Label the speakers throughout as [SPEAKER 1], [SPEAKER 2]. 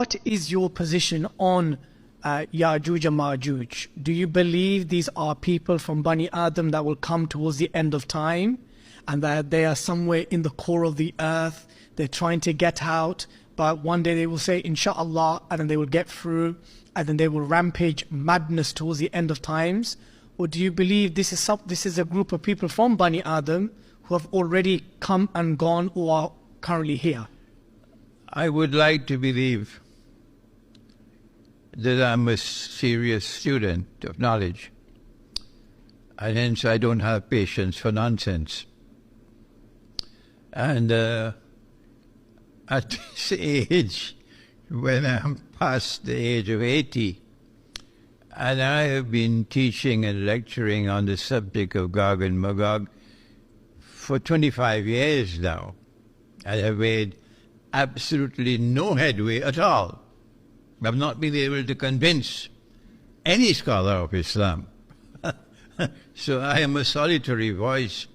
[SPEAKER 1] What is your position on Yajuj and Majuj? Do you believe these are people from Bani Adam that will come towards the end of time, and that they are somewhere in the core of the earth? They're trying to get out, but one day they will say, Inshallah, and then they will get through, and then they will rampage madness towards the end of times? Or do you believe this is a group of people from Bani Adam who have already come and gone or are currently here?
[SPEAKER 2] I would like to believe that I'm a serious student of knowledge, and hence I don't have patience for nonsense. And at this age, when I'm past the age of 80, and I have been teaching and lecturing on the subject of Gog and Magog for 25 years now, I have made absolutely no headway at all. I've not been able to convince any scholar of Islam. So I am a solitary voice.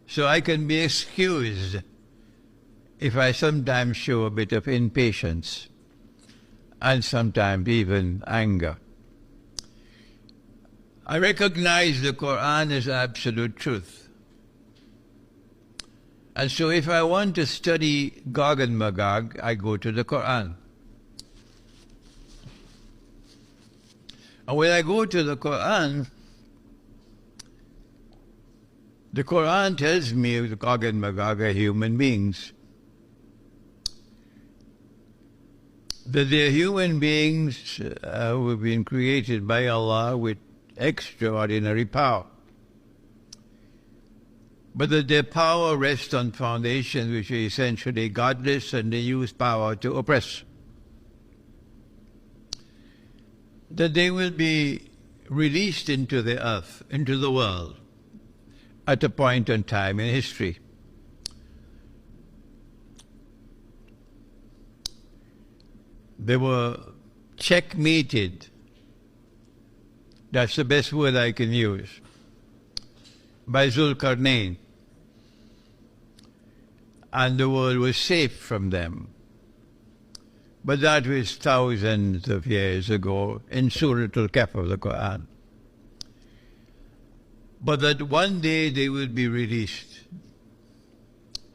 [SPEAKER 2] So I can be excused if I sometimes show a bit of impatience and sometimes even anger. I recognize the Quran as absolute truth. And so if I want to study Gog and Magog, I go to the Quran. And when I go to the Quran tells me that Gog and Magog are human beings. That they are human beings who have been created by Allah with extraordinary power. But that their power rests on foundations which are essentially godless, and they use power to oppress. That they will be released into the earth, into the world, at a point in time in history. They were checkmated. That's the best word I can use. By Zulkarnain. And the world was safe from them. But that was thousands of years ago in Surah Al-Kahf of the Quran. But that one day they will be released.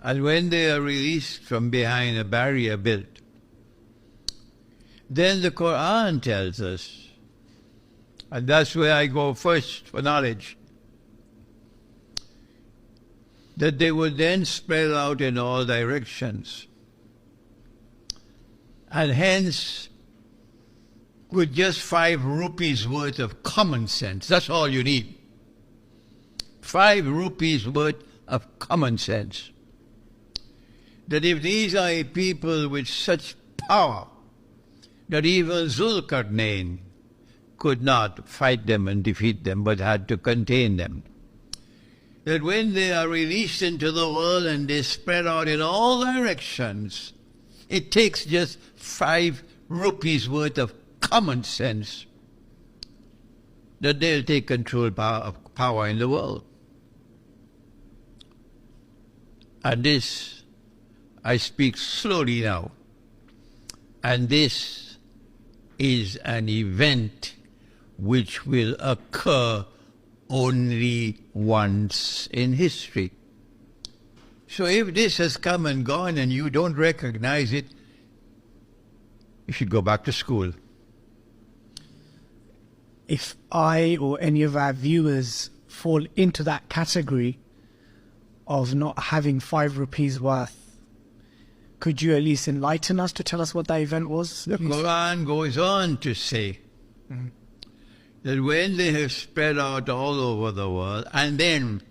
[SPEAKER 2] And when they are released from behind a barrier built, then the Quran tells us, and that's where I go first for knowledge, that they will then spread out in all directions. And hence, with just 5 rupees worth of common sense, that's all you need. 5 rupees worth of common sense. That if these are a people with such power, that even Zulkarnain could not fight them and defeat them, but had to contain them. That when they are released into the world and they spread out in all directions, it takes just 5 rupees worth of common sense that they'll take control of power in the world. And this, I speak slowly now, and this is an event which will occur only once in history. So if this has come and gone and you don't recognize it, you should go back to school.
[SPEAKER 1] If I or any of our viewers fall into that category of not having 5 rupees worth, could you at least enlighten us to tell us what that event was?
[SPEAKER 2] The Quran goes on to say that when they have spread out all over the world, and then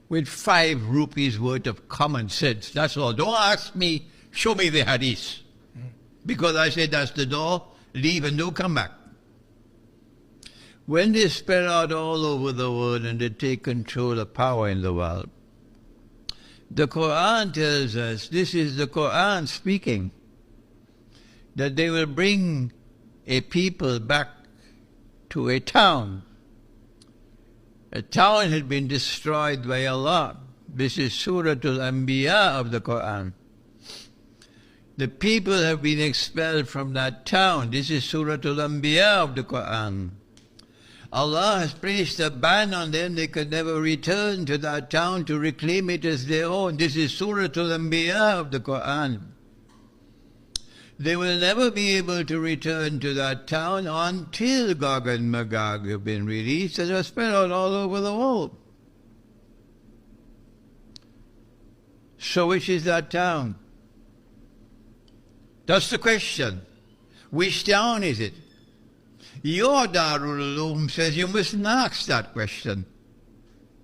[SPEAKER 2] with 5 rupees worth of common sense, that's all. Don't ask me, show me the hadith. Because I said that's the door, leave and don't come back. When they spread out all over the world and they take control of power in the world, the Quran tells us, this is the Quran speaking, that they will bring a people back to a town. A town had been destroyed by Allah. This is Surah Al-Anbiya of the Quran. The people have been expelled from that town. This is Surah Al-Anbiya of the Quran. Allah has placed a ban on them. They could never return to that town to reclaim it as their own. This is Surah Al-Anbiya of the Quran. They will never be able to return to that town until Gog and Magog have been released and are spread out all over the world. So which is that town? That's the question. Which town is it? Your Darul Uloom says you mustn't ask that question.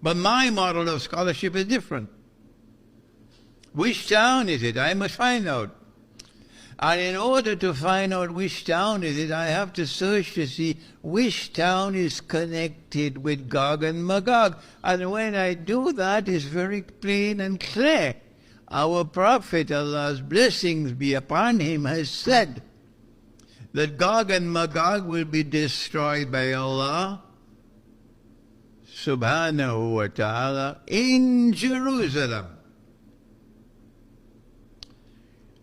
[SPEAKER 2] But my model of scholarship is different. Which town is it? I must find out. And in order to find out which town is it, I have to search to see which town is connected with Gog and Magog. And when I do that, it's very plain and clear. Our Prophet, Allah's blessings be upon him, has said that Gog and Magog will be destroyed by Allah subhanahu wa ta'ala in Jerusalem.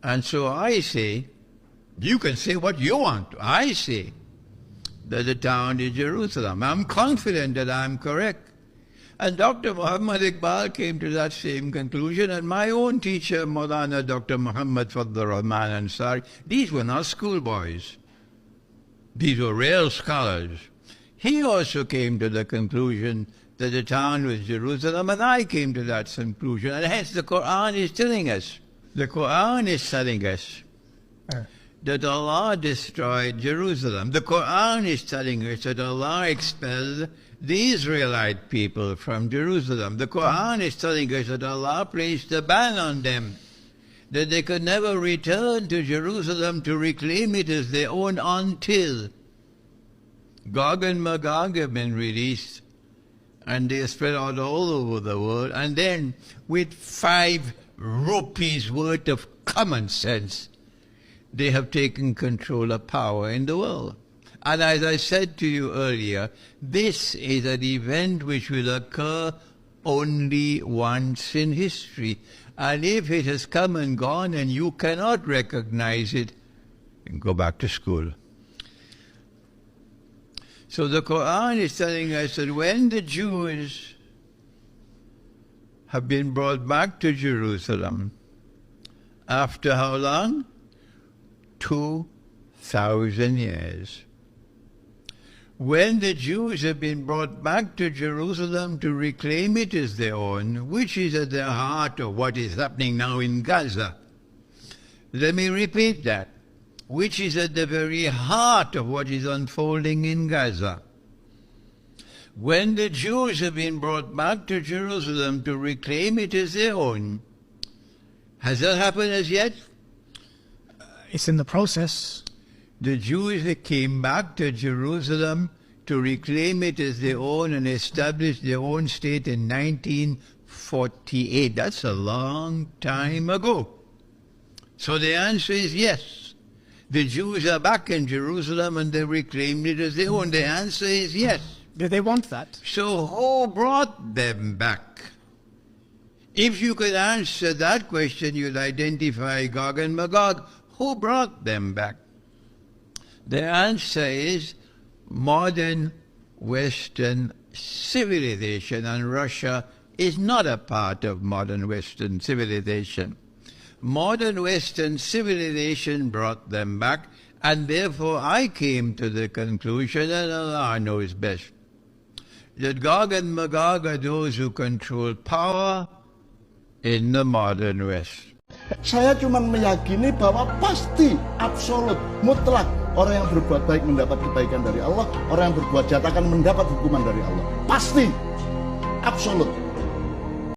[SPEAKER 2] And so I say, you can say what you want. I say that the town is Jerusalem. I'm confident that I'm correct. And Dr. Muhammad Iqbal came to that same conclusion, and my own teacher, Maulana Dr. Muhammad Fadl Rahman Ansari, these were not schoolboys. These were real scholars. He also came to the conclusion that the town was Jerusalem, and I came to that conclusion. And hence the Quran is telling us, the Quran is telling us that Allah destroyed Jerusalem. The Quran is telling us that Allah expelled the Israelite people from Jerusalem. The Quran is telling us that Allah placed a ban on them, that they could never return to Jerusalem to reclaim it as their own until Gog and Magog have been released and they are spread out all over the world. And then with 5 rupees worth of common sense, they have taken control of power in the world. And as I said to you earlier, this is an event which will occur only once in history. And if it has come and gone and you cannot recognize it, then go back to school. So the Quran is telling us that when the Jews have been brought back to Jerusalem, after how long? 2,000 years. When the Jews have been brought back to Jerusalem to reclaim it as their own, which is at the heart of what is happening now in Gaza. Let me repeat that. Which is at the very heart of what is unfolding in Gaza. When the Jews have been brought back to Jerusalem to reclaim it as their own, has that happened as yet?
[SPEAKER 1] It's in the process.
[SPEAKER 2] The Jews that came back to Jerusalem to reclaim it as their own and establish their own state in 1948. That's a long time ago. So the answer is yes. The Jews are back in Jerusalem and they reclaimed it as their own. The answer is yes.
[SPEAKER 1] Do they want that?
[SPEAKER 2] So who brought them back? If you could answer that question, you'll identify Gog and Magog. Who brought them back? The answer is modern Western civilization, and Russia is not a part of modern Western civilization. Modern Western civilization brought them back, and therefore I came to the conclusion, and Allah knows best, that Gog and Magog are those who control power in the modern West.
[SPEAKER 3] Saya cuma meyakini bahwa pasti, absolut, mutlak orang yang berbuat baik mendapat kebaikan dari Allah, orang yang berbuat jahat akan mendapat hukuman dari Allah. Pasti, absolut.